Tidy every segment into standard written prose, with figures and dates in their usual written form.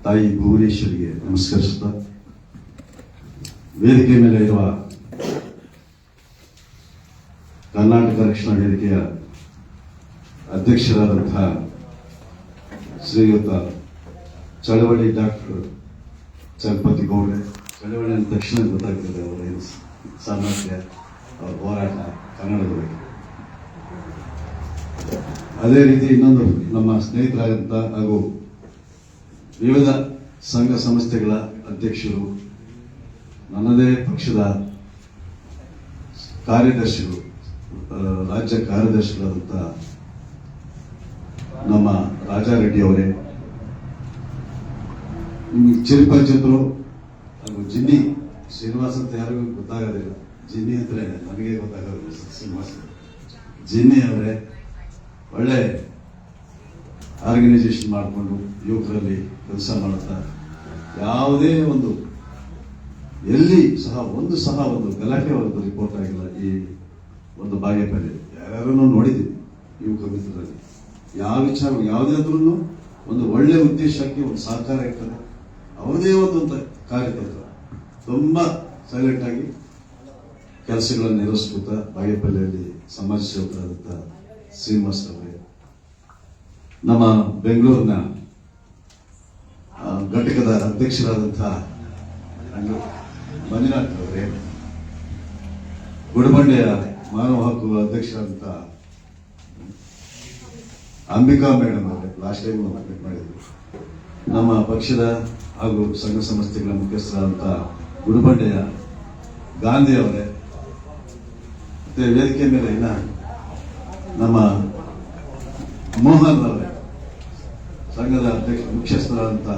ತಾಯಿ ಭುವನೇಶ್ವರಿಗೆ ನಮಸ್ಕರಿಸುತ್ತಾ ವೇದಿಕೆ ಮೇಲೆ ಇರುವ ಕರ್ನಾಟಕ ರಕ್ಷಣಾ ವೇದಿಕೆಯ ಅಧ್ಯಕ್ಷರಾದಂತಹ ಶ್ರೀಯುತ ಚಳವಳಿ ಡಾಕ್ಟರ್ ಚಲಪತಿ ಗೌಡ್ರೆ, ಚಳವಳಿ ಅಂದ ತಕ್ಷಣ ಗೊತ್ತಾಗ್ತದೆ ಅವರ ಸಾಮರ್ಥ್ಯ, ಅವರ ಹೋರಾಟ ಕನ್ನಡದ ಬಗ್ಗೆ. ಅದೇ ರೀತಿ ಇನ್ನೊಂದು ನಮ್ಮ ಸ್ನೇಹಿತರಾದಂಥ ಹಾಗೂ ವಿವಿಧ ಸಂಘ ಸಂಸ್ಥೆಗಳ ಅಧ್ಯಕ್ಷರು, ನನ್ನದೇ ಪಕ್ಷದ ಕಾರ್ಯದರ್ಶಿಗಳು, ರಾಜ್ಯ ಕಾರ್ಯದರ್ಶಿಗಳಾದಂಥ ನಮ್ಮ ರಾಜಾರೆಡ್ಡಿ ಅವರೇ, ನಿಮಗೆ ಚಿರಪರಿಚಿತರು ಹಾಗೂ ಜಿನ್ನಿ ಶ್ರೀನಿವಾಸ್ ಅಂತ ಯಾರಿಗೂ ಗೊತ್ತಾಗೋದಿಲ್ಲ, ಜಿನ್ನಿ ಅಂದ್ರೆ ನನಗೆ ಗೊತ್ತಾಗೋದಿಲ್ಲ, ಶ್ರೀನಿವಾಸ್ ಜಿನ್ನಿ ಅವರೇ ಒಳ್ಳೆ ಆರ್ಗನೈಸೇಷನ್ ಮಾಡಿಕೊಂಡು ಯುವಕರಲ್ಲಿ ಕೆಲಸ ಮಾಡುತ್ತಾ ಯಾವುದೇ ಒಂದು ಎಲ್ಲಿ ಸಹ ಒಂದು ಗಲಾಟೆ ಒಂದು ರಿಪೋರ್ಟ್ ಆಗಿಲ್ಲ. ಈ ಒಂದು ಬಾಗೇಪಲ್ಲಿ ಯಾರ್ಯಾರನ್ನೂ ನೋಡಿದ್ದೀವಿ ಯುವಕ ಮಿತ್ರರಲ್ಲಿ, ಯಾವ ವಿಚಾರ ಯಾವುದೇ ಆದ್ರೂ ಒಂದು ಒಳ್ಳೆ ಉದ್ದೇಶಕ್ಕೆ ಒಂದು ಸಹಕಾರ ಇರ್ತದೆ. ಅವರದೇ ಒಂದು ಕಾರ್ಯತಂತ್ರ ತುಂಬಾ ಸೈಲೆಂಟ್ ಆಗಿ ಕೆಲಸಗಳನ್ನು ನಿರ್ವಹಿಸ್ಕೊತಾ ಬಾಗೇಪಲ್ಲಿಯಲ್ಲಿ ಸಮಾಜ ಸೇವಕರಾದಂಥ ಶ್ರೀನಿವಾಸ್ ಅವರೇ, ನಮ್ಮ ಬೆಂಗಳೂರಿನ ಘಟಕದ ಅಧ್ಯಕ್ಷರಾದಂತಹ ಮಂಜುನಾಥ್ ಅವರೇ, ಗುಡಬಂಡೆಯ ಮಾನವ ಹಕ್ಕುಗಳ ಅಧ್ಯಕ್ಷರಾದಂತಹ ಅಂಬಿಕಾ ಮೇಡಮ್ ಅವರೇ, ಲಾಸ್ಟ್ ಟೈಮ್ ಮೀಟ್ ಮಾಡಿದ್ರು, ನಮ್ಮ ಪಕ್ಷದ ಹಾಗೂ ಸಂಘ ಸಂಸ್ಥೆಗಳ ಮುಖ್ಯಸ್ಥರಾದಂತಹ ಗುಡಬಂಡೆಯ ಗಾಂಧಿ ಅವರೇ, ಮತ್ತೆ ವೇದಿಕೆ ಮೇಲೆ ಇನ್ನ ನಮ್ಮ ಮೋಹನ್ ಅವರೇ, ಸಂಘದ ಅಧ್ಯಕ್ಷ ಮುಖ್ಯಸ್ಥರಾದಂಥ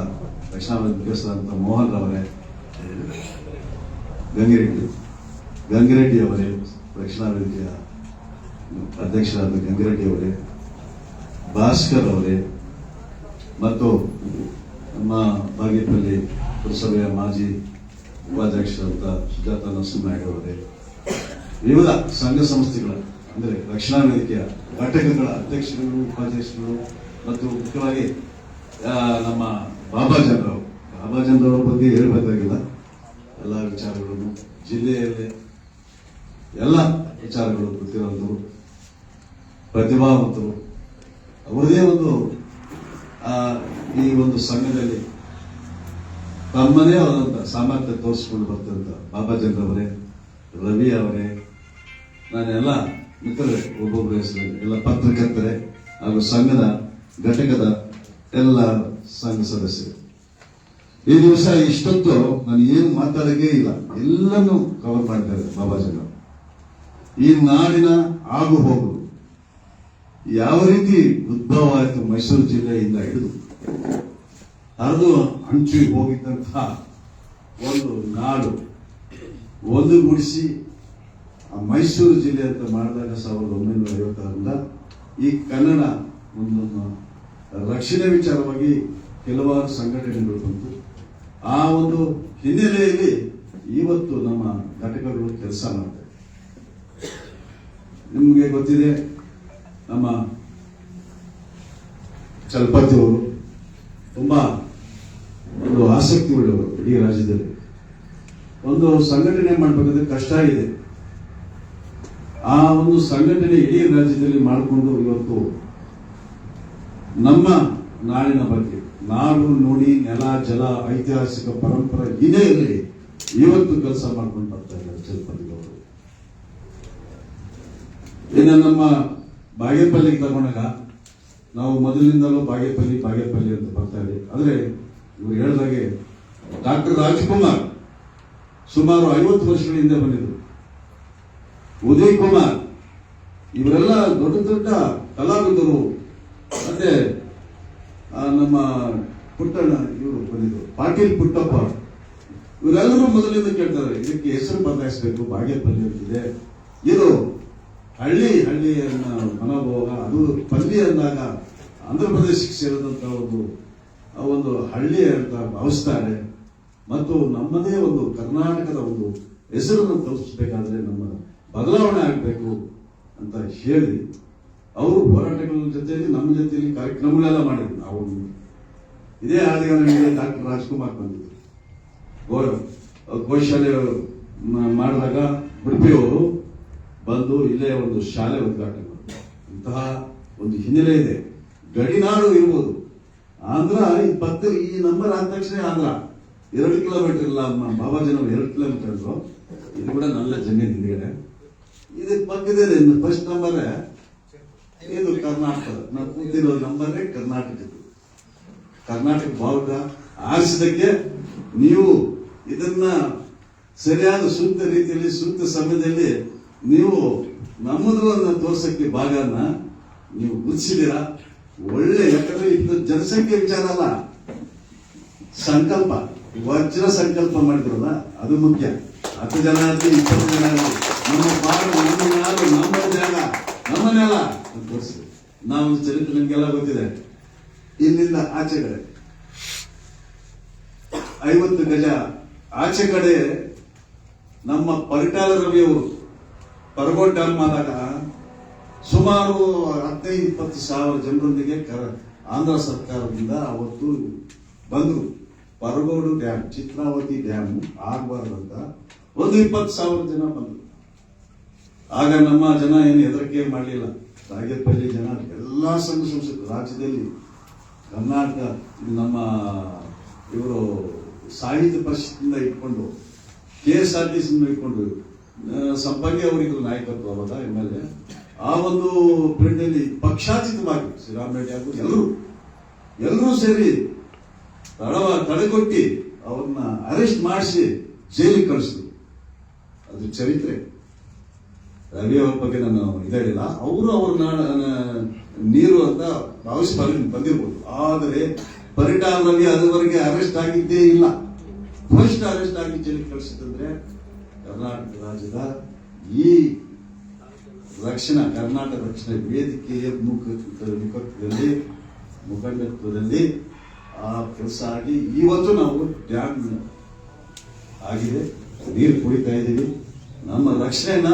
ರಕ್ಷಣಾ ಮುಖ್ಯಸ್ಥರಾದಂಥ ಮೋಹನ್ ಅವರೇ, ಗಂಗಿರೆಡ್ಡಿ ಅವರೇ, ರಕ್ಷಣಾ ವೇದಿಕೆಯ ಅಧ್ಯಕ್ಷರಾದ ಗಂಗಿರೆಡ್ಡಿ ಅವರೇ, ಭಾಸ್ಕರ್ ಅವರೇ, ಮತ್ತು ನಮ್ಮ ಬಾಗೇಪಲ್ಲಿ ಪುರಸಭೆಯ ಮಾಜಿ ಉಪಾಧ್ಯಕ್ಷರಾದಂಥ ಸುಜಾತ ನರಸಿಂಹನಾಯ್ಡು ಅವರೇ, ವಿವಿಧ ಸಂಘ ಸಂಸ್ಥೆಗಳ ಅಂದರೆ ರಕ್ಷಣಾ ವೇದಿಕೆಯ ಘಟಕಗಳ ಅಧ್ಯಕ್ಷರುಗಳು, ಉಪಾಧ್ಯಕ್ಷರು ಮತ್ತು ಮುಖ್ಯವಾಗಿ ನಮ್ಮ ಬಾಬಾಜನ್ರವ್ರ ಬಗ್ಗೆ ಹೇಳಬೇಕಾಗಿಲ್ಲ. ಎಲ್ಲ ವಿಚಾರಗಳನ್ನು ಜಿಲ್ಲೆಯಲ್ಲಿ ಎಲ್ಲ ವಿಚಾರಗಳು ಗೊತ್ತಿರೋದು ಪ್ರತಿಭಾವಂತರು, ಅವರದೇ ಒಂದು ಈ ಒಂದು ಸಂಘದಲ್ಲಿ ತಮ್ಮದೇ ಆದಂಥ ಸಾಮರ್ಥ್ಯ ತೋರಿಸ್ಕೊಂಡು ಬರ್ತಂತ ಬಾಬಾಜನ್ರವರೇ, ರವಿ ಅವರೇ, ನಾನೆಲ್ಲ ಮಿತ್ರರೇ, ಒಬ್ಬೊಬ್ಬರ ಹೆಸರು ಎಲ್ಲ ಪತ್ರಕರ್ತರೇ ಹಾಗೂ ಸಂಘದ ಘಟಕದ ಎಲ್ಲ ಸಂಘ ಸದಸ್ಯರು, ಈ ದಿವಸ ಇಷ್ಟೊತ್ತು ನಾನು ಏನು ಮಾತಾಡೋಕೆ ಇಲ್ಲ, ಎಲ್ಲನೂ ಕವರ್ ಮಾಡ್ತಾರೆ ಬಾಬಾಜನ. ಈ ನಾಡಿನ ಆಗು ಹೋಗು ಯಾವ ರೀತಿ ಉದ್ಭವ ಆಯಿತು, ಮೈಸೂರು ಜಿಲ್ಲೆಯಿಂದ ಹಿಡಿದು ಹರಿದು ಹಂಚಿ ಹೋಗಿದ್ದಂತಹ ಒಂದು ನಾಡು ಒಂದುಗೂಡಿಸಿ ಮೈಸೂರು ಜಿಲ್ಲೆ ಅಂತ ಮಾಡಿದಾಗ 1956ರಿಂದ ಈ ಕನ್ನಡ ಒಂದೊಂದು ರಕ್ಷಣೆ ವಿಚಾರವಾಗಿ ಕೆಲವಾರು ಸಂಘಟನೆಗಳು ಬಂತು. ಆ ಒಂದು ಹಿನ್ನೆಲೆಯಲ್ಲಿ ಇವತ್ತು ನಮ್ಮ ಘಟಕಗಳು ಕೆಲಸ ಮಾಡ್ತವೆ. ನಿಮಗೆ ಗೊತ್ತಿದೆ, ನಮ್ಮ ಚಲಪತಿ ಅವರು ತುಂಬಾ ಒಂದು ಆಸಕ್ತಿ ಉಳ್ಳವರು. ಇಡೀ ರಾಜ್ಯದಲ್ಲಿ ಒಂದು ಸಂಘಟನೆ ಮಾಡಬೇಕಾದ್ರೆ ಕಷ್ಟ ಇದೆ. ಆ ಒಂದು ಸಂಘಟನೆ ಇಡೀ ರಾಜ್ಯದಲ್ಲಿ ಮಾಡಿಕೊಂಡು ಇವತ್ತು ನಮ್ಮ ನಾಡಿನ ಬಗ್ಗೆ, ನಾಡು ನುಡಿ ನೆಲ ಜಲ ಐತಿಹಾಸಿಕ ಪರಂಪರೆ ಹಿನ್ನೆಲೆಯಲ್ಲಿ ಇವತ್ತು ಕೆಲಸ ಮಾಡ್ಕೊಂಡು ಬರ್ತಾ ಇದ್ದಾರೆ ಚಲಪತಿ ಅವರು. ಇನ್ನು ನಮ್ಮ ಬಾಗೇಪಲ್ಲಿಗೆ ತಗೊಂಡಾಗ ನಾವು ಮೊದಲಿನಿಂದಲೂ ಬಾಗೇಪಲ್ಲಿ ಅಂತ ಬರ್ತಾ ಇದ್ದೀವಿ. ಆದ್ರೆ ಇವರು ಹೇಳಿದಾಗೆ ಡಾಕ್ಟರ್ ರಾಜ್ಕುಮಾರ್ ಸುಮಾರು 50 ವರ್ಷಗಳ ಹಿಂದೆ ಬಂದಿದ್ರು, ಉದಯ್ ಕುಮಾರ್, ಇವರೆಲ್ಲ ದೊಡ್ಡ ದೊಡ್ಡ ಕಲಾವಿದರು, ಮತ್ತೆ ನಮ್ಮ ಪುಟ್ಟಣ್ಣ ಇವರು ಬಂದಿದ್ರು, ಪಾಟೀಲ್ ಪುಟ್ಟಪ್ಪ, ಇವರೆಲ್ಲರೂ ಮೊದಲಿಂದ ಕೇಳ್ತಾರೆ ಇದಕ್ಕೆ ಹೆಸರು ಬದಲಾಯಿಸಬೇಕು, ಬಾಗೇಪಲ್ಲಿ ಅಂತಿದೆ, ಇದು ಹಳ್ಳಿಯ ಮನೋಭಾವ, ಅದು ಪಲ್ಲಿ ಅಂದಾಗ ಆಂಧ್ರ ಪ್ರದೇಶಕ್ಕೆ ಸೇರಿದಂತ ಒಂದು ಹಳ್ಳಿ ಅಂತ ಭಾವಿಸ್ತಾರೆ. ಮತ್ತು ನಮ್ಮದೇ ಒಂದು ಕರ್ನಾಟಕದ ಒಂದು ಹೆಸರನ್ನು ತಲುಪಿಸಬೇಕಾದ್ರೆ ನಮ್ಮ ಬದಲಾವಣೆ ಆಗಬೇಕು ಅಂತ ಹೇಳಿ ಅವರು ಹೋರಾಟಗಳ ಜೊತೆಯಲ್ಲಿ ನಮ್ಮ ಜೊತೆಯಲ್ಲಿ ಕಾರ್ಯಕ್ರಮಗಳೆಲ್ಲ ಮಾಡಿದ್ರು. ನಾವು ಇದೇ ಆದಿಗಾನವಿಗೆ ಡಾಕ್ಟರ್ ರಾಜ್ಕುಮಾರ್ ಬಂದಿದ್ರು. ಗೋಶಾಲೆ ಮಾಡಿದಾಗ ಉಡುಪಿಯವರು ಬಂದು ಇಲ್ಲೇ ಒಂದು ಶಾಲೆ ಉದ್ಘಾಟನೆ ಮಾಡಿದ್ರು. ಇಂತಹ ಒಂದು ಹಿನ್ನೆಲೆ ಇದೆ. ಗಡಿನಾಡು ಇರ್ಬೋದು, ಆಂಧ್ರ ಈ ನಂಬರ್ ಆದ ತಕ್ಷಣ ಆಂಧ್ರ 2 ಕಿಲೋಮೀಟರ್ ಇಲ್ಲ, ಬಾಬಾಜಿನವರು 2 ಕಿಲೋಮೀಟರ್ ಇದ್ರು. ಇದು ಕೂಡ ನನ್ನ ಜಮೀನು ಹಿಂದ್ಗಡೆ. ಇದಕ್ಕೆ ಪಕ್ಕದೇ ಫಸ್ಟ್ ನಂಬರ್ ಇದು ಕರ್ನಾಟಕ. ನಾವು ಕೂತಿರೋ ನಂಬರೇ ಕರ್ನಾಟಕ ಭಾಗ ಆರಿಸಿದಕ್ಕೆ ನೀವು ಇದನ್ನ ಸರಿಯಾದ ಸೂಕ್ತ ರೀತಿಯಲ್ಲಿ ಸೂಕ್ತ ಸಮಯದಲ್ಲಿ ನೀವು ನಮ್ಮದು ಅನ್ನ ತೋರ್ಸಕ್ಕೆ ಭಾಗನ ನೀವು ಗುರುತಿಸಿದ್ದೀರಾ. ಒಳ್ಳೆ, ಯಾಕಂದ್ರೆ ಇದು ಜನಸಂಖ್ಯೆ ವಿಚಾರ ಅಲ್ಲ, ಸಂಕಲ್ಪ, ವಜ್ರ ಸಂಕಲ್ಪ ಮಾಡಿದ್ರಲ್ಲ ಅದು ಮುಖ್ಯ. 10 ಜನ ಆಗಲಿ 20 ಜನ ಆಗಲಿ ನಮ್ಮ ಪಾಡು, ನಮ್ಮ ನಾಡು, ನಮ್ಮ ಜಾಗ, ನಮ್ಮ ನೆಲ ತೋರಿಸಿ. ನಾವು ಚರಿತ್ರೆ ನಿಮ್ಗೆಲ್ಲ ಗೊತ್ತಿದೆ. ಇಲ್ಲಿಂದ ಆಚೆ ಕಡೆ 50 ಗಜ ಆಚೆ ಕಡೆ ನಮ್ಮ ಪರಿಟಾಲ ರವಿಯವರು ಪರಗೋಡ್ ಡ್ಯಾಮ್ ಆದಾಗ ಸುಮಾರು 15-20 ಸಾವಿರ ಜನರೊಂದಿಗೆ ಆಂಧ್ರ ಸರ್ಕಾರದಿಂದ ಅವತ್ತು ಬಂದರು. ಪರಗೋಡು ಡ್ಯಾಮ್, ಚಿತ್ರಾವತಿ ಡ್ಯಾಮ್ ಆಗಬಾರ್ದಂತ ಒಂದು 20,000 ಜನ ಬಂದರು. ಆಗ ನಮ್ಮ ಜನ ಏನು ಹೆದರಿಕೆ ಮಾಡಲಿಲ್ಲ. ಬಾಗೇಪಲ್ಲಿ ಜನ ಎಲ್ಲಾ ಸಂಘ ಸಂಸ್ಥೆ ರಾಜ್ಯದಲ್ಲಿ, ಕರ್ನಾಟಕ, ನಮ್ಮ ಇವರು ಸಾಹಿತ್ಯ ಪರಿಷತ್ತಿಂದ ಇಟ್ಕೊಂಡು KSRTC ಇಟ್ಕೊಂಡು ಸಂಪಂಗಿ ಅವರಿದ್ರು ನಾಯಕತ್ವ ಅವಾಗ MLA. ಆ ಒಂದು ಪೀರಿಯಡ್ನಲ್ಲಿ ಪಕ್ಷಾತೀತವಾಗಿ ಶ್ರೀರಾಮ್ ರೆಡ್ಡಿ ಹಾಗೂ ಎಲ್ಲರೂ ಸೇರಿ ತಡೆಕೊಟ್ಟಿ ಅವ್ರನ್ನ ಅರೆಸ್ಟ್ ಮಾಡಿಸಿ ಜೈಲಿಗೆ ಕಳಿಸಿದ್ರು. ಅದು ಚರಿತ್ರೆ. ರವಿ ಅವ್ರ ಬಗ್ಗೆ ನಾನು ಹೇಳಿಲ್ಲ. ಅವರು ಅವ್ರನ್ನ ನೀರು ಅಂತ ಭಾವಿಸಿ ಬಂದಿರ್ಬೋದು. ಆದರೆ ಪರಿಟಾಲ್ ರವಿ ಅದುವರೆಗೆ ಅರೆಸ್ಟ್ ಆಗಿದ್ದೇ ಇಲ್ಲ. ಫಸ್ಟ್ ಅರೆಸ್ಟ್ ಆಗಿ ಜೈಲಿಗೆ ಕಳಿಸಿದ್ರೆ ಕರ್ನಾಟಕ ರಾಜ್ಯದ ಈ ಕರ್ನಾಟಕ ರಕ್ಷಣಾ ವೇದಿಕೆಯ ಮುಖಂಡತ್ವದಲ್ಲಿ ಆ ಕೆಲಸ ಆಗಿ ಇವತ್ತು ನಾವು ಡ್ಯಾಮ್ ಆಗಿದೆ, ನೀರು ಕುಡಿತಾ ಇದ್ದೀವಿ. ನಮ್ಮ ರಕ್ಷಣೆನ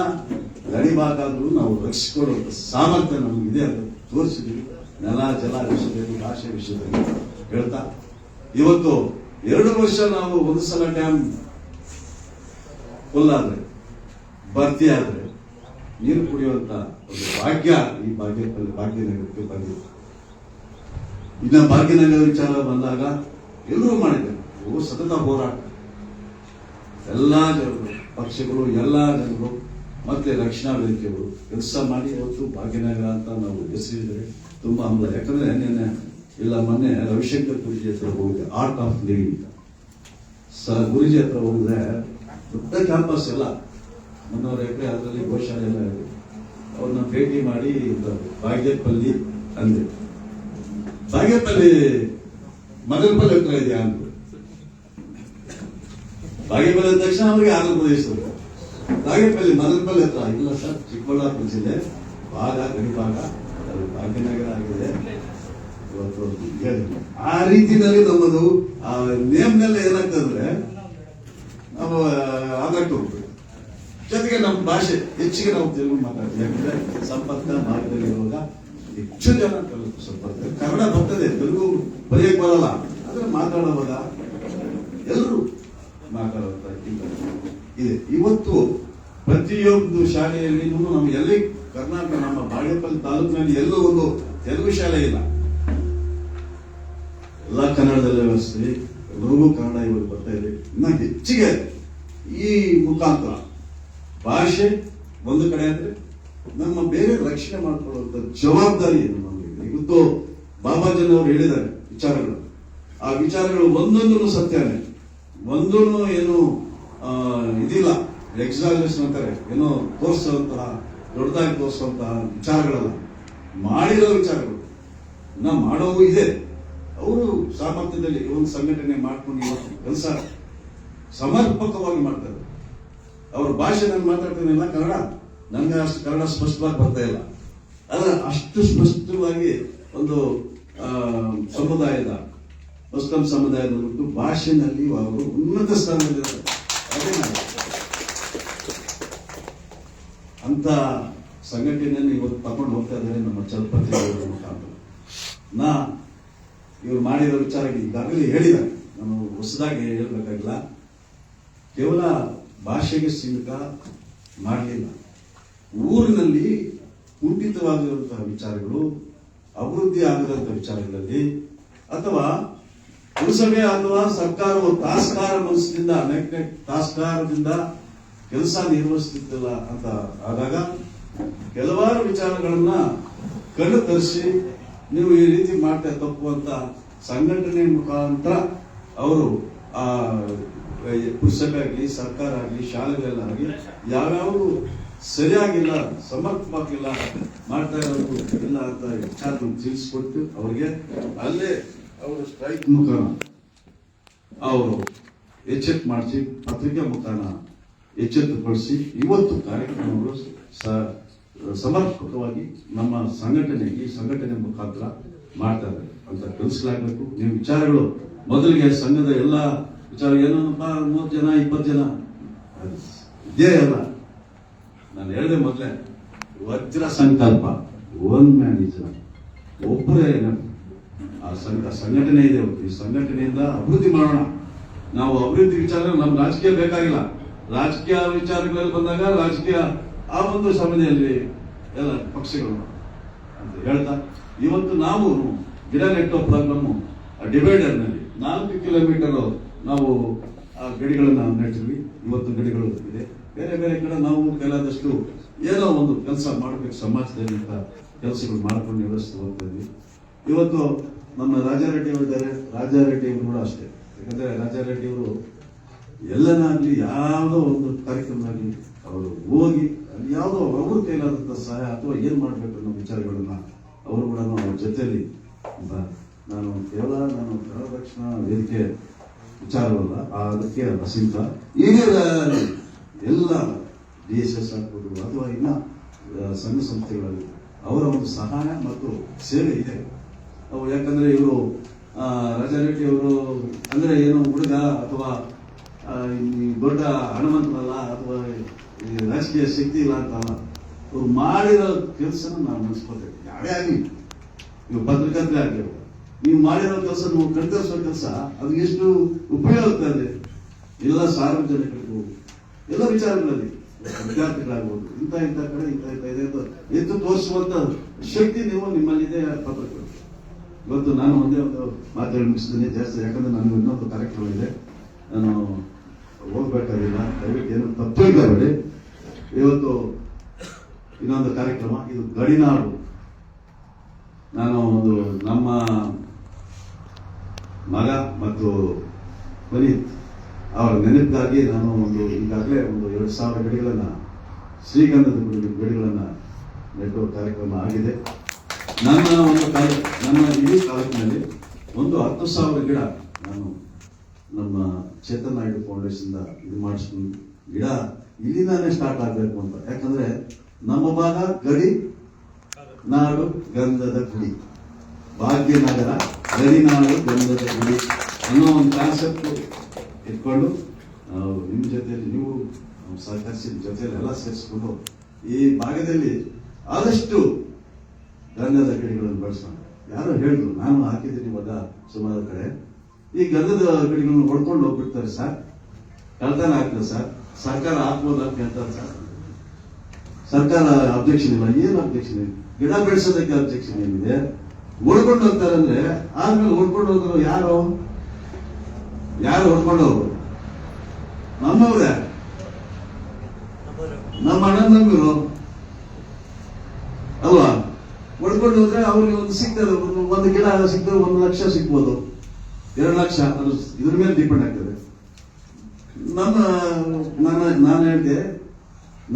ಗಡಿಭಾಗಾದ್ರೂ ನಾವು ರಕ್ಷಿಸಿಕೊಳ್ಳುವಂತ ಸಾಮರ್ಥ್ಯ ನಮಗಿದೆ, ಅದು ತೋರಿಸಿದ್ವಿ. ನೆಲ, ಜಲ ವಿಷಯದಲ್ಲಿ, ಭಾಷೆ ವಿಷಯದಲ್ಲಿ ಹೇಳ್ತಾ ಇವತ್ತು 2 ವರ್ಷ ನಾವು ಒಂದು ಸಲ ಡ್ಯಾಮ್ ಫುಲ್ ಆದ್ರೆ, ಭರ್ತಿ ಆದ್ರೆ ನೀರು ಕುಡಿಯುವಂತ ಒಂದು ಭಾಗ್ಯ ಈ ಭಾಗ್ಯನಗರಕ್ಕೆ ಬಂದಿದೆ. ಇನ್ನ ಭಾಗ್ಯನಗರ ವಿಚಾರ ಬಂದಾಗ ಎಲ್ಲರೂ ಮಾಡಿದ್ದಾರೆ. ಸತತ ಹೋರಾಟ, ಎಲ್ಲಾ ಜನರು, ಪಕ್ಷಗಳು, ಎಲ್ಲಾ ಜನರು ಮತ್ತೆ ರಕ್ಷಣಾ ವೇದಿಕೆಗಳು ಕೆಲಸ ಮಾಡಿ ಇವತ್ತು ಭಾಗ್ಯನಗರ ಅಂತ ನಾವು ಹೆಸರಿದ್ರೆ ತುಂಬಾ ಹಂಬಲ. ಯಾಕಂದ್ರೆ ಮೊನ್ನೆ ರವಿಶಂಕರ್ ಗುರುಜಿ ಹತ್ರ ಹೋಗಿದೆ, ಆರ್ಟ್ ಆಫ್ ಲಿವಿಂಗ್ ಗುರುಜಿ ಹತ್ರ ಹೋಗಿದ್ರೆ ದೊಡ್ಡ ಕ್ಯಾಂಪಸ್ ಎಲ್ಲ 300 ಎಕರೆ, ಅದರಲ್ಲಿ ಗೋಶಾಲೆ ಎಲ್ಲ ಇದೆ. ಅವ್ರನ್ನ ಭೇಟಿ ಮಾಡಿ ಬಾಗೇಪಲ್ಲಿ ಅಂದೆ, ಬಾಗೇಪಲ್ಲಿ ಮದನಪಲ್ಲಿ ಹತ್ರ ಇದೆಯಾ ಅಂತ. ಬಾಗೇಪಲ್ಲಿ ಅಂದ ತಕ್ಷಣ ಅವರಿಗೆ ಆಂಧ್ರ ಪ್ರದೇಶದವರು. ಬಾಗೇಪಲ್ಲಿ ಮದನಪಲ್ಲಿ ಹತ್ರ ಇಲ್ಲ ಸರ್, ಚಿಕ್ಕಬಳ್ಳಾಪುರ ಜಿಲ್ಲೆ ಭಾಗ, ಗಡಿಭಾಗ, ಅದು ಭಾಗ್ಯನಗರ ಆಗಿದೆ. ಆ ರೀತಿಯಲ್ಲಿ ನಮ್ಮದು ನೇಮ್ನೆಲ್ಲ ಏನಾಗ್ತದಂದ್ರೆ ನಾವು ಆಂಧ್ರಕ್ಕೆ ಹೋಗ್ತೀವಿ. ಜೊತೆಗೆ ನಮ್ಮ ಭಾಷೆ ಹೆಚ್ಚಿಗೆ ನಾವು ತೆಲುಗು ಮಾತಾಡ್ತೀವಿ. ಯಾಕಂದ್ರೆ ಸಂಪರ್ಕ ಮಾರ್ಗದಲ್ಲಿ ಇರುವಾಗ ಹೆಚ್ಚು ಜನ ಸಂಪರ್ಕ ಕನ್ನಡ ಬರ್ತದೆ, ತೆಲುಗು ಬರೆಯಕ್ಕೆ ಬರಲ್ಲ, ಆದ್ರೆ ಮಾತಾಡುವಾಗ ಎಲ್ಲರೂ ಮಾತಾಡುವಂತ ಇದೆ. ಇವತ್ತು ಪ್ರತಿಯೊಂದು ಶಾಲೆಯಲ್ಲಿ ನಮ್ಮ ಎಲ್ಲಿ ಕರ್ನಾಟಕ, ನಮ್ಮ ಬಾಗೇಪಲ್ಲಿ ತಾಲೂಕಿನಲ್ಲಿ ಎಲ್ಲೂ ಒಂದು ತೆಲುಗು ಶಾಲೆ ಇಲ್ಲ. ಎಲ್ಲ ಕನ್ನಡದಲ್ಲೇ ವ್ಯವಸ್ಥೆ, ಎಲ್ಲರಿಗೂ ಕನ್ನಡ ಇವತ್ತು ಬರ್ತಾ ಇದೆ. ಇನ್ನ ಹೆಚ್ಚಿಗೆ ಈ ಮುಖಾಂತರ ಭಾಷೆ ಒಂದು ಕಡೆ ಅಂದ್ರೆ ನಮ್ಮ ಬೇರೆ ರಕ್ಷಣೆ ಮಾಡಿಕೊಳ್ಳುವಂತ ಜವಾಬ್ದಾರಿ ನಮಗೆ. ಇವತ್ತು ಬಾಬಾಜಿನವರು ಹೇಳಿದ್ದಾರೆ ವಿಚಾರಗಳು, ಆ ವಿಚಾರಗಳು ಒಂದೊಂದು ಸತ್ಯನೇ, ಒಂದೊಂದು ಏನು ಇದಿಲ್ಲ, ಎಕ್ಸಾಲೇಷನ್ ಅಂತಾರೆ, ಏನೋ ತೋರಿಸುವಂತಹ ದೊಡ್ಡದಾಗಿ ತೋರಿಸುವಂತಹ ವಿಚಾರಗಳಲ್ಲ, ಮಾಡಿರೋ ವಿಚಾರಗಳು. ಇನ್ನ ಮಾಡೋವು ಇದೆ. ಅವರು ಸಾಮರ್ಥ್ಯದಲ್ಲಿ ಒಂದು ಸಂಘಟನೆ ಮಾಡ್ಕೊಂಡು ಇವತ್ತು ಕೆಲಸ ಸಮರ್ಪಕವಾಗಿ ಮಾಡ್ತಾರೆ. ಅವ್ರ ಭಾಷೆ ನಾನು ಮಾತಾಡ್ತೀನಿಲ್ಲ ಕನ್ನಡ, ನನಗೆ ಅಷ್ಟು ಕನ್ನಡ ಸ್ಪಷ್ಟವಾಗಿ ಬರ್ತಾ ಇಲ್ಲ. ಆದ್ರೆ ಅಷ್ಟು ಸ್ಪಷ್ಟವಾಗಿ ಒಂದು ಸಮುದಾಯದ, ಮುಸ್ಲಿಂ ಸಮುದಾಯದ ಬಿಟ್ಟು ಭಾಷೆನಲ್ಲಿ ಅವರು ಉನ್ನತ ಸ್ಥಾನದಲ್ಲಿದ್ದಾರೆ. ಅಂತ ಸಂಘಟನೆಯನ್ನು ಇವತ್ತು ತಗೊಂಡು ಹೋಗ್ತಾ ಇದ್ದಾರೆ ನಮ್ಮ ಚಲಪತಿ ಮುಖಾಂತರ. ಇವ್ರು ಮಾಡಿರೋ ವಿಚಾರ ಈಗಾಗಲೇ ಹೇಳಿದ್ದಾರೆ, ನಾನು ಹೊಸದಾಗಿ ಹೇಳ್ಬೇಕಾಗಿಲ್ಲ. ಕೇವಲ ಭಾಷೆಗೆ ಸೀಮಿತ ಮಾಡಲಿಲ್ಲ. ಊರಿನಲ್ಲಿ ಕುಂಠಿತವಾಗಿರುವಂತಹ ವಿಚಾರಗಳು, ಅಭಿವೃದ್ಧಿ ಆಗದಂತಹ ವಿಚಾರಗಳಲ್ಲಿ ಅಥವಾ ಪುರಸಭೆ ಅಥವಾ ಸರ್ಕಾರವು ತಾಸ್ಕಾರ ಮನಸ್ಸಿನಿಂದ ತಾಸ್ಕಾರದಿಂದ ಕೆಲಸ ನಿರ್ವಹಿಸುತ್ತಿಲ್ಲ ಅಂತ ಆದಾಗ ಕೆಲವಾರು ವಿಚಾರಗಳನ್ನ ಕಣ್ಣು ತರಿಸಿ ನೀವು ಈ ರೀತಿ ಮಾಡ್ತಾ ತಪ್ಪು ಅಂತ ಸಂಘಟನೆ ಮುಖಾಂತರ ಅವರು ಆ ಪುರಸಭೆ ಆಗಲಿ, ಸರ್ಕಾರ ಆಗಲಿ, ಶಾಲೆಗಳಾಗಲಿ ಯಾವ್ಯಾವುದು ಸರಿಯಾಗಿಲ್ಲ, ಸಮರ್ಪವಾಗಿಲ್ಲ, ಮಾಡ್ತಾ ಇರೋದು ಇಲ್ಲ ಅಂತ ವಿಚಾರ ತಿಳಿಸ್ಕೊಟ್ಟು ಅವರಿಗೆ ಅಲ್ಲೇ ಅವರು ಸ್ಟ್ರೈಕ್ ಮುಖಾನ ಅವರು ಎಚ್ಚೆತ್ತು ಮಾಡಿಸಿ, ಪತ್ರಿಕೆ ಮುಖಾನ ಎಚ್ಚೆತ್ತುಪಡಿಸಿ ಇವತ್ತು ಕಾರ್ಯಕ್ರಮಗಳು ಸಮರ್ಪಕವಾಗಿ ನಮ್ಮ ಈ ಸಂಘಟನೆ ಮುಖಾಂತರ ಮಾಡ್ತಾರೆ ಅಂತ ತಿಳಿಸಲಾಗಬೇಕು. ನೀವು ವಿಚಾರಗಳು ಮೊದಲಿಗೆ ಸಂಘದ ಎಲ್ಲ ವಿಚಾರ ಏನಪ್ಪ 30 ಜನ 20 ಜನ ಇದೇ ಅಲ್ಲ. ನಾನು ಹೇಳಿದೆ ಮೊದಲೇ, ವಜ್ರ ಸಂಕಲ್ಪ, ಒನ್ ಮ್ಯಾನ್ ಈಸ್ ಒಬ್ಬರೇ ಆ ಸಂಘಟನೆ ಇದೆ. ಈ ಸಂಘಟನೆಯಿಂದ ಅಭಿವೃದ್ಧಿ ಮಾಡೋಣ. ನಾವು ಅಭಿವೃದ್ಧಿ ವಿಚಾರ ನಮ್ಮ ರಾಜಕೀಯ ಬೇಕಾಗಿಲ್ಲ. ರಾಜಕೀಯ ವಿಚಾರಗಳಲ್ಲಿ ಬಂದಾಗ ರಾಜಕೀಯ ಆ ಒಂದು ಸಮಯದಲ್ಲಿ ಎಲ್ಲ ಪಕ್ಷಗಳು ಅಂತ ಹೇಳ್ತಾ ಇವತ್ತು ನಾವು ಗಿಡ ನೆಟ್ಟೋ ಪ್ರೋಗ್ರಾಮ್ ಡಿವೈಡರ್ ನಲ್ಲಿ 4 ಕಿಲೋಮೀಟರ್ ನಾವು ಆ ಗಡಿಗಳನ್ನ ನೆಟ್ಟಿದ್ವಿ. ಇವತ್ತು ಗಡಿಗಳು ಇದೆ. ಬೇರೆ ಬೇರೆ ಕಡೆ ನಾವು ಕೈಲಾದಷ್ಟು ಏನೋ ಒಂದು ಕೆಲಸ ಮಾಡಬೇಕು ಸಮಾಜದಲ್ಲಿ ಅಂತ ಕೆಲಸಗಳು ಮಾಡ್ಕೊಂಡು ನಿರ್ವಹಿಸ್ತಾ ಹೋಗ್ತಾ ಇದ್ವಿ. ಇವತ್ತು ನಮ್ಮ ರಾಜಾರೆಡ್ಡಿ ಅವರು ಇದ್ದಾರೆ. ರಾಜಾರೆಡ್ಡಿ ಅವರು ಕೂಡ ಅಷ್ಟೇ. ಯಾಕಂದ್ರೆ ರಾಜಾರೆಡ್ಡಿ ಅವರು ಎಲ್ಲನಾಗ್ಲಿ ಯಾವುದೋ ಒಂದು ಕಾರ್ಯಕ್ರಮದಲ್ಲಿ ಅವರು ಹೋಗಿ ಅಲ್ಲಿ ಯಾವುದೋ ಅವ್ರ ಕೈಲಾದಂತ ಸಹಾಯ ಅಥವಾ ಏನ್ ಮಾಡ್ಬೇಕು ಅನ್ನೋ ವಿಚಾರಗಳನ್ನ ಅವರು ಕೂಡ ಅವ್ರ ಜೊತೆಯಲ್ಲಿ ಅಂತ ನಾನು ಕೇವಲ ಕನ್ನಡ ರಕ್ಷಣಾ ವೇದಿಕೆ ವಿಚಾರವಲ್ಲ, ಅದಕ್ಕೆ ಸೀಮಿತ ಈಗಿನ ಎಲ್ಲ DSS ಆಗ್ಬೋದು ಅಥವಾ ಇನ್ನ ಸಂಘ ಸಂಸ್ಥೆಗಳಲ್ಲಿ ಅವರ ಒಂದು ಸಹಾಯ ಮತ್ತು ಸೇವೆ ಇದೆ. ಅವು ಯಾಕಂದ್ರೆ ಇವರು ರಾಜಾರೆಡ್ಡಿ ಅವರು ಅಂದ್ರೆ ಏನು ಹುಡುಗ ಅಥವಾ ದೊಡ್ಡ ಹಣವಂತರಲ್ಲ ಅಥವಾ ರಾಜಕೀಯ ಶಕ್ತಿ ಇಲ್ಲ ಅಂತಲ್ಲ. ಅವ್ರು ಮಾಡಿರೋ ಕೆಲಸನ ನಾವು ನೆನೆಸ್ಕೊತೇವೆ. ಯಾವೇ ಆಗಲಿ, ನೀವು ಪತ್ರಕರ್ತೆ ಆಗಲಿ, ನೀವು ಮಾಡಿರೋ ಕೆಲಸ ನೀವು ಕಣ್ತರಿಸೋ ಕೆಲಸ ಅದು ಎಷ್ಟು ಉಪಯೋಗ ಆಗ್ತದೆ ಎಲ್ಲ ಸಾರ್ವಜನಿಕರಿಗೂ ಎಲ್ಲ ವಿಚಾರಗಳಲ್ಲಿ, ವಿದ್ಯಾರ್ಥಿಗಳಾಗ್ಬೋದು, ಇಂಥ ಕಡೆ ಇಂಥ ಇದೆ ಎದ್ದು ತೋರಿಸುವಂತ ಶಕ್ತಿ ನೀವು ನಿಮ್ಮಲ್ಲಿದೆ ಪತ್ರಕರ್ತರು. ಇವತ್ತು ನಾನು ಒಂದೇ ಒಂದು ಮಾತಾಡಿ ಮುಗಿಸಿದ್ದೇನೆ ಜಾಸ್ತಿ, ಯಾಕಂದ್ರೆ ನಾನು ಇನ್ನೊಂದು ಕಾರ್ಯಕ್ರಮ ಇದೆ, ನಾನು ಹೋಗ್ಬೇಕಾಗಿಲ್ಲ. ದಯವಿಟ್ಟು ಏನು ತಪ್ಪು ಇಲ್ಲ. ಇವತ್ತು ಇನ್ನೊಂದು ಕಾರ್ಯಕ್ರಮ, ಇದು ಗಡಿನಾಡು. ನಾನು ಒಂದು ನಮ್ಮ ಮಗ ಮತ್ತು ಪುನೀತ್ ಅವರ ನೆನಪಿಗಾಗಿ ನಾನು ಈಗಾಗಲೇ 2000 ಗಡಿಗಳನ್ನ, ಶ್ರೀಗಂಧದ ಗಡಿಗಳನ್ನ ನೆಟ್ಟುವ ಕಾರ್ಯಕ್ರಮ ಆಗಿದೆ. ನನ್ನ ಇಡೀ ತಾಲೂಕಿನಲ್ಲಿ 10,000 ಗಿಡ ನಾನು ನಮ್ಮ ಚೇತನ್ ನಾಯ್ಡು ಫೌಂಡೇಶನ್ ಇದು ಮಾಡಿಸ್ಕೊಂಡು ಗಿಡ ಇಲ್ಲಿಂದಾನೇ ಸ್ಟಾರ್ಟ್ ಆಗ್ಬೇಕು ಅಂತ. ಯಾಕಂದ್ರೆ ನಮ್ಮ ಭಾಗ ಗಡಿ ನಾಡು ಗಂಧದ ಗುಡಿ, ಭಾಗ್ಯನಗರ ಗಡಿನಾಡು ಗಂಧದ ಗುಡಿ ಅನ್ನೋ ಒಂದು ಕಾನ್ಸೆಪ್ಟ್ ಇಟ್ಕೊಂಡು ನಿಮ್ಮ ಜೊತೆಯಲ್ಲಿ ನೀವು ಸಹಕರಿಸಿ ಜೊತೆಯಲ್ಲಿ ಎಲ್ಲ ಸೇರಿಸ್ಕೊಂಡು ಈ ಭಾಗದಲ್ಲಿ ಆದಷ್ಟು ಗಂಧದ ಗಿಡಗಳನ್ನು ಬಳಸೋಣ. ಯಾರೋ ಹೇಳಿದ್ರು, ನಾನು ಹಾಕಿದ್ದೀನಿ ಇವಾಗ ಸುಮಾರು ಕಡೆ. ಈ ಗಂಧದ ಗಿಡಗಳನ್ನು ಹೊಡ್ಕೊಂಡು ಹೋಗ್ಬಿಡ್ತಾರೆ ಸರ್, ಕಳ್ತನ ಆಗ್ತದೆ ಸರ್, ಸರ್ಕಾರ ಹಾಕ್ಬೋದು ಅಂತ ಹೇಳ್ತಾರೆ ಸರ್. ಸರ್ಕಾರ ಅಬ್ಜೆಕ್ಷನ್ ಇಲ್ಲ. ಏನು ಅಬ್ಜೆಕ್ಷನ್ ಇದೆ? ಗಿಡ ಬೆಳೆಸೋದಕ್ಕೆ ಅಬ್ಜೆಕ್ಷನ್ ಏನಿದೆ? ಹೊಡ್ಕೊಂಡು ಹೋಗ್ತಾರೆ ಅಂದ್ರೆ ಆದ್ಮೇಲೆ ಹೊಡ್ಕೊಂಡು ಹೋದ್ರು ಯಾರು ಹೊಡ್ಕೊಂಡು ಹೋದ್ರು? ನಮ್ಮವ್ರೆ, ನಮ್ಮ ಅಣ್ಣ ನಮ್ಮಿರು ಅಲ್ವಾ? ಹೊಡ್ಕೊಂಡು ಹೋದ್ರೆ ಅವ್ರಿಗೆ ಒಂದು ಸಿಗ್ತದೆ, ಒಂದು ಗಿಡ ಸಿಗ್ತದೆ, 1 ಲಕ್ಷ ಸಿಗ್ಬೋದು, 2 ಲಕ್ಷ, ಅದು ಇದ್ರ ಮೇಲೆ ಡಿಪೆಂಡ್ ಆಗ್ತದೆ. ನಾನು ಹೇಳಿದೆ,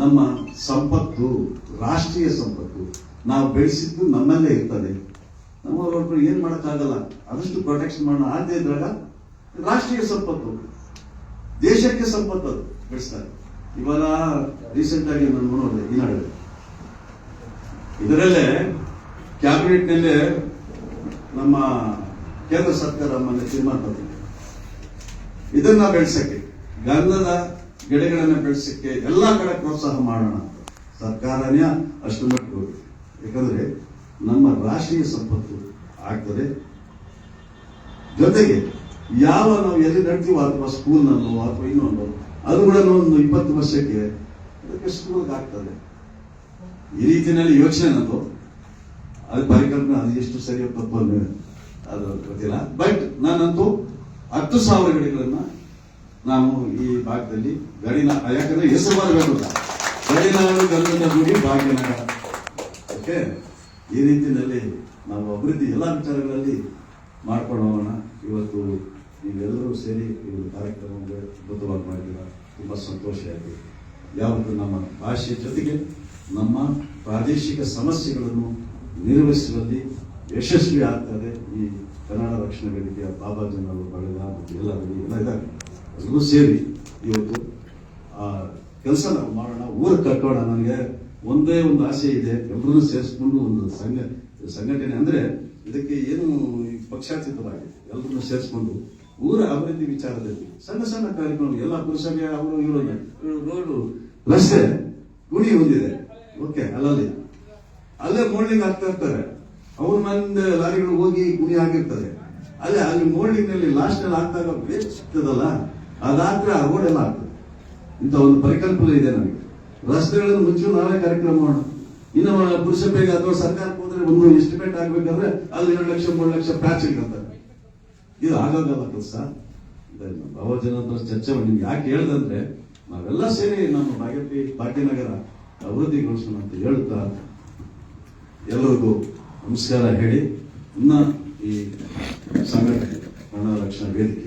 ನಮ್ಮ ಸಂಪತ್ತು ರಾಷ್ಟ್ರೀಯ ಸಂಪತ್ತು, ನಾವು ಬೆಳೆಸಿದ್ದು ನಮ್ಮಲ್ಲೇ ಇರ್ತದೆ. ನಮ್ಮ ಏನ್ ಮಾಡಕ್ಕಾಗಲ್ಲ, ಆದಷ್ಟು ಪ್ರೊಟೆಕ್ಷನ್ ಮಾಡೋಣ. ಆಗದೆ ಇದ್ರಾಗ ರಾಷ್ಟ್ರೀಯ ಸಂಪತ್ತು, ದೇಶಕ್ಕೆ ಸಂಪತ್ತು ಅದು ಬೆಳೆಸ್ತಾರೆ. ಇವಾಗ ರೀಸೆಂಟ್ ಆಗಿ ನಾನು ನೋಡಿದೆ, ಈ ನಡುವೆ ಇದರಲ್ಲೇ ಕ್ಯಾಬಿನೆಟ್ ನಲ್ಲೇ ನಮ್ಮ ಕೇಂದ್ರ ಸರ್ಕಾರ ಮೊನ್ನೆ ತೀರ್ಮಾನ ತಗೊಂಡಿದೆ. ಇದನ್ನ ಬೆಳೆಸಕ್ಕೆ, ಗಂಧದ ಗಿಡಗಳನ್ನ ಬೆಳೆಸಕ್ಕೆ ಎಲ್ಲಾ ಕಡೆ ಪ್ರೋತ್ಸಾಹ ಮಾಡೋಣ ಅಂತ ಸರ್ಕಾರನೇ ಅಷ್ಟು ಮಟ್ಟಿಗೆ ಹೋಗಿದೆ. ಯಾಕಂದ್ರೆ ನಮ್ಮ ರಾಷ್ಟ್ರೀಯ ಸಂಪತ್ತು ಆಗ್ತದೆ. ಜೊತೆಗೆ ಯಾವ ನಾವು ಎಲ್ಲಿ ನಡ್ತೀವೋ ಅಥವಾ ಸ್ಕೂಲ್ನಲ್ಲೋ ಅಥವಾ ಇನ್ನೊಂದು ಅದು ಕೂಡ ಒಂದು 20 ವರ್ಷಕ್ಕೆ ಅದಕ್ಕೆ ಸ್ಕೂಲ್ಗೆ ಆಗ್ತದೆ. ಈ ರೀತಿಯಲ್ಲಿ ಯೋಚನೆ ನಂದು, ಅದು ಪರಿಕಲ್ಪನೆ, ಅದು ಎಷ್ಟು ಸರಿಯೋ ತಪ್ಪು ಅದು ಗೊತ್ತಿಲ್ಲ. ಬಟ್ ನಾನಂತೂ 10,000 ಗಿಡಗಳನ್ನ ನಾವು ಈ ಭಾಗದಲ್ಲಿ ಯಾಕಂದ್ರೆ ಹೆಸರು ಬರಬೇಕು, ಗಡಿನಾಡು ಗಂಧದ ಗುಡಿ ಭಾಗ್ಯನಗರ. ಓಕೆ, ಈ ರೀತಿಯಲ್ಲಿ ನಾವು ಅಭಿವೃದ್ಧಿ ಎಲ್ಲ ವಿಚಾರಗಳಲ್ಲಿ ಮಾಡ್ಕೊಂಡು ಹೋಗೋಣ. ಇವತ್ತು ನೀವೆಲ್ಲರೂ ಸೇರಿ ಈ ಒಂದು ಕಾರ್ಯಕ್ರಮಕ್ಕೆ ಅದ್ಭುತವಾಗಿ ಮಾಡಿದ್ದೀರ, ತುಂಬ ಸಂತೋಷ ಆಯಿತು. ಯಾವತ್ತು ನಮ್ಮ ಭಾಷೆಯ ಜೊತೆಗೆ ನಮ್ಮ ಪ್ರಾದೇಶಿಕ ಸಮಸ್ಯೆಗಳನ್ನು ನಿರ್ವಹಿಸುವಲ್ಲಿ ಯಶಸ್ವಿ ಆಗ್ತದೆ ಈ ಕನ್ನಡ ರಕ್ಷಣಾ ವೇದಿಕೆಯ ಬಾಬಾ ಜನರು ಬಳಗ ಮತ್ತು ಎಲ್ಲ ಇದ್ದಾರೆ, ಎಲ್ಲರೂ ಸೇರಿ ಇವತ್ತು ಆ ಕೆಲಸ ನಾವು ಮಾಡೋಣ, ಊರು ಕಟ್ಟೋಣ. ನನಗೆ ಒಂದೇ ಒಂದು ಆಸೆ ಇದೆ, ಎಲ್ಲರೂ ಸೇರಿಸ್ಕೊಂಡು ಒಂದು ಸಂಘಟನೆ ಅಂದ್ರೆ ಇದಕ್ಕೆ ಏನು ಪಕ್ಷಾತೀತವಾಗಿದೆ, ಎಲ್ಲರನ್ನು ಸೇರಿಸ್ಕೊಂಡು ಊರ ಅಭಿವೃದ್ಧಿ ವಿಚಾರದಲ್ಲಿ ಸಣ್ಣ ಸಣ್ಣ ಕಾರ್ಯಕ್ರಮ, ಎಲ್ಲ ಪುರಸಭೆ ಅವರು ಇವರು ರೋಡು ರಸ್ತೆ ಗುಡಿ ಹೊಂದಿದೆ. ಓಕೆ, ಅಲ್ಲೇ ಮೋಲ್ಡಿಂಗ್ ಆಗ್ತಾ ಇರ್ತಾರೆ, ಅವ್ರ ಮನೆಯಿಂದ ಲಾರಿಗಳು ಹೋಗಿ ಗುಡಿ ಆಗಿರ್ತದೆ, ಅಲ್ಲಿ ಮೋಲ್ಡಿಂಗ್ ನಲ್ಲಿ ಲಾಸ್ಟ್ ನಲ್ಲಿ ಆಗ್ತಾಗ ವೇಸ್ಟ್ ಸಿಗ್ತದಲ್ಲ, ಅದಾದ್ರೆ ಆ ರೋಡ್ ಎಲ್ಲ ಆಗ್ತದೆ. ಇಂಥ ಒಂದು ಪರಿಕಲ್ಪನೆ ಇದೆ ನನಗೆ. ರಸ್ತೆಗಳನ್ನು ಮುಂಚೆ ನಾಳೆ ಕಾರ್ಯಕ್ರಮ ಮಾಡೋಣ. ಇನ್ನು ಪುರಸಭೆಗೆ ಅಥವಾ ಸರ್ಕಾರಕ್ಕೆ ಹೋದ್ರೆ ಒಂದು ಎಸ್ಟಿಮೇಟ್ ಆಗ್ಬೇಕಾದ್ರೆ ಅಲ್ಲಿ 2 ಲಕ್ಷ 3 ಲಕ್ಷ ಪ್ಯಾಚ್ ಇರ್ತಾರೆ. ಇದು ಆಗೋದಲ್ಲ ಕೆಲಸ. ಭಾವಜನ ಚರ್ಚೆ ನಿಮ್ಗೆ ಯಾಕೆ ಹೇಳ್ದಂದ್ರೆ ನಾವೆಲ್ಲ ಸೇರಿ ನಮ್ಮ ಭಾಗ್ಯನಗರ ಅಭಿವೃದ್ಧಿಗೊಳಿಸೋಣ ಅಂತ ಹೇಳ್ತಾ ಎಲ್ಲರಿಗೂ ನಮಸ್ಕಾರ ಹೇಳಿ, ಇನ್ನ ಈ ಸಂಘಟನೆ ಕನ್ನಡ ರಕ್ಷಣಾ ವೇದಿಕೆ